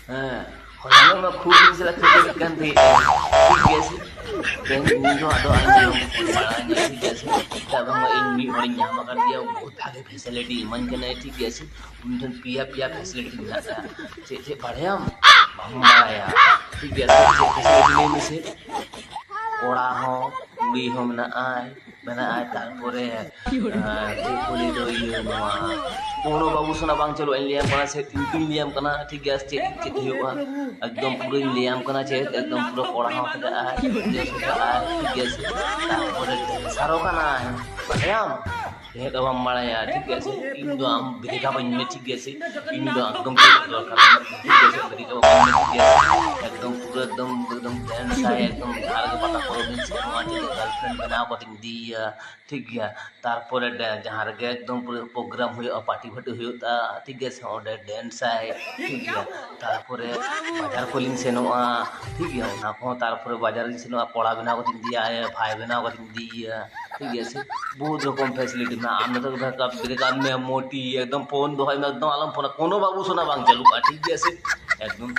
ᱦᱮᱸ ᱦᱚᱞᱟᱱᱚᱜ ᱢᱟ ᱠᱷᱩᱵ ᱤᱧ ᱥᱟᱞᱟᱜ ᱠᱷᱟᱹᱯᱟᱹᱨᱤᱜ ᱠᱟᱱ ᱛᱟᱦᱮᱸᱜᱼᱟ ᱴᱷᱤᱠ ᱜᱮᱭᱟ ᱥᱮ ᱛᱮᱦᱮᱧ ᱩᱱᱤ ᱫᱚ ᱟᱫᱚ ᱟᱞᱚᱢ ᱯᱷᱳᱱ ᱵᱟᱲᱟᱣᱟᱹᱧᱟᱹ ᱴᱷᱤक ᱜᱮᱭᱟ ᱥᱮ ᱪᱮᱫᱟᱜ ᱵᱟᱝᱢᱟ ᱤᱧ ᱢᱤᱫ ᱦᱚᱲᱤᱧ ᱧᱟᱢ ᱟᱠᱟᱫᱮᱭᱟ ᱵᱚᱦᱩᱛ ᱵᱷᱟᱜᱮ ᱯᱷᱮᱥᱮᱞᱤᱴᱤ ᱤᱢᱟᱹᱧ ᱠᱟᱱᱟᱭ ᱴᱷᱤक ᱜᱮᱭᱟ ᱥᱮ ᱩᱱᱤ ᱴᱷᱮᱱ ᱯᱮᱭᱟ ᱯᱷᱮᱥᱮᱞᱤᱴᱤ ᱢᱮᱱᱟᱜ ᱛᱟᱭᱟ ᱪᱮᱫ ᱵᱟᱲᱟᱭᱟᱢ ᱵᱟᱢ ᱵᱟᱲᱟᱭᱟ ᱴᱷᱤक ᱜᱮᱭᱟ ᱥᱮ ᱪᱮᱫ ᱯᱷᱮᱥᱮᱞᱤᱴᱤ ᱞᱟᱹᱭ ᱢᱮᱥᱮ ᱠᱚᱲᱟ ᱦᱚᱸ ᱠᱩᱲᱤ ᱦᱚᱸ ᱢᱮᱱᱟᱜᱼᱟᱭ ᱛᱟᱨᱯᱚᱨᱮ ᱪᱮᱫ ᱠᱚ ᱞᱟᱹᱭ ᱫᱚ ᱤᱭᱟᱹ ᱱᱚᱣᱟ কোনো বাবু সোনা বাং চলো আমি লিয়াম কানা সে তিনটুই লিয়াম কানা ঠিক আছে চেদ হুᱭᱩᱜᱼᱟ একদম পুরোᱧ লিয়াম কানা চেদ একদম পুরো কড়া হᱚᱸ ᱯᱷᱮᱰᱟᱜᱼᱟᱭ ᱠᱩᱲᱤ ᱦᱚᱸ ᱯᱷᱮᱰᱟᱜᱼᱟᱭ ᱴᱷᱤक ᱜᱮᱭᱟ ᱥᱮ তারপরে ড্যান্সারও ᱠᱟᱱᱟᱭ ᱵᱟᱰᱟᱭᱟᱢ ᱪᱮᱫ ᱦᱚᱸ ᱵᱟᱢ ᱵᱟᱲᱟᱭᱟ ᱴᱷᱤक ᱜᱮᱭᱟ ᱥᱮ ᱤᱧ ᱫᱚ ᱟᱢ ᱵᱮᱨᱮᱠᱟ ᱵᱟᱹᱧ ᱢᱮ ᱴᱷᱤक ᱜᱮᱭᱟ ᱥᱮ ᱤᱧ ᱫᱚ ᱮᱠᱫᱚম ᱪᱮᱫ ᱫᱚᱨᱠᱟর ᱵᱟᱹᱱᱩᱜ ᱛᱤᱧᱟ ᱴᱷᱤक ᱜᱮᱭᱟ ᱥᱮ ᱵᱮᱨᱮᱠᱟ ᱵᱟᱹᱧ ᱢᱮ ᱴᱷᱤक ᱜᱮᱭᱟ ᱥᱮ একদম পুরো একদম ড্যান্সাই একদম ᱡᱟᱦᱟᱸ ᱨᱮᱜᱮ ᱯᱟᱛᱟ ᱯᱚᱨᱚᱵᱽ ᱤᱧ ᱥᱮᱱᱚᱜᱼᱟ ᱴᱷᱤक ᱜᱮᱭᱟ ᱜᱟᱨᱞᱯᱷᱨᱮন্ᱰ ᱵᱮᱱᱟᱣ ᱠᱟᱛᱮᱧ ᱤᱫᱤᱭᱮᱭᱟ ᱴᱷᱤक ᱜᱮᱭᱟ তারপরে ᱡᱟᱦᱟᱸ ᱨᱮᱜᱮ একদম পুরো ᱯᱨᱳᱜᱨᱟᱢ ᱦᱩᱭᱩᱜᱼᱟ ᱯᱟর্ᱴᱤ ᱯᱷᱟᱴᱤ ᱦᱩᱭᱩᱜᱼᱟ ᱴᱷᱤक ᱜᱮᱭᱟ ᱥᱮ ᱚᱸᱰᱮ ᱰᱮᱱᱥᱟᱭ ᱴᱷᱤक ᱜᱮᱭᱟ তারপরে বাজার ᱠᱚᱞᱤᱧ ᱥᱮᱱᱚᱜᱼᱟ ᱴᱷᱤक ᱜᱮᱭᱟ ᱚᱱᱟ ᱠᱚᱦᱚᱸ তারপরে বাজাᱨᱤᱧ ᱥᱮᱱᱚᱜᱼᱟ ᱠᱚᱲᱟ ᱵᱮᱱᱟᱣ ᱠᱟᱛᱮᱧ ᱤᱫᱤᱭᱮᱭᱟ ᱵᱷᱟᱭ ᱵᱮᱱᱟᱣ ᱠᱟᱛᱮᱧ ᱤᱫᱤᱭᱮᱭᱟ ᱴᱷᱤक ᱜᱮᱭᱟ ᱥᱮ বহুত রকম ফ্যাসিলিটি মেনাᱜᱼᱟ ᱟᱢ ᱱᱤᱛᱚᱜ বেকার ᱢᱮ ᱢᱳᱴᱤ একদম ফোন ᱫᱚᱦᱚᱭ ᱢᱮ একদম আলম ফোন কোনো বাবু সোনা বাং চালুᱜᱼᱟ ᱴᱷᱤक ᱜᱮᱭᱟ ᱥᱮ একদম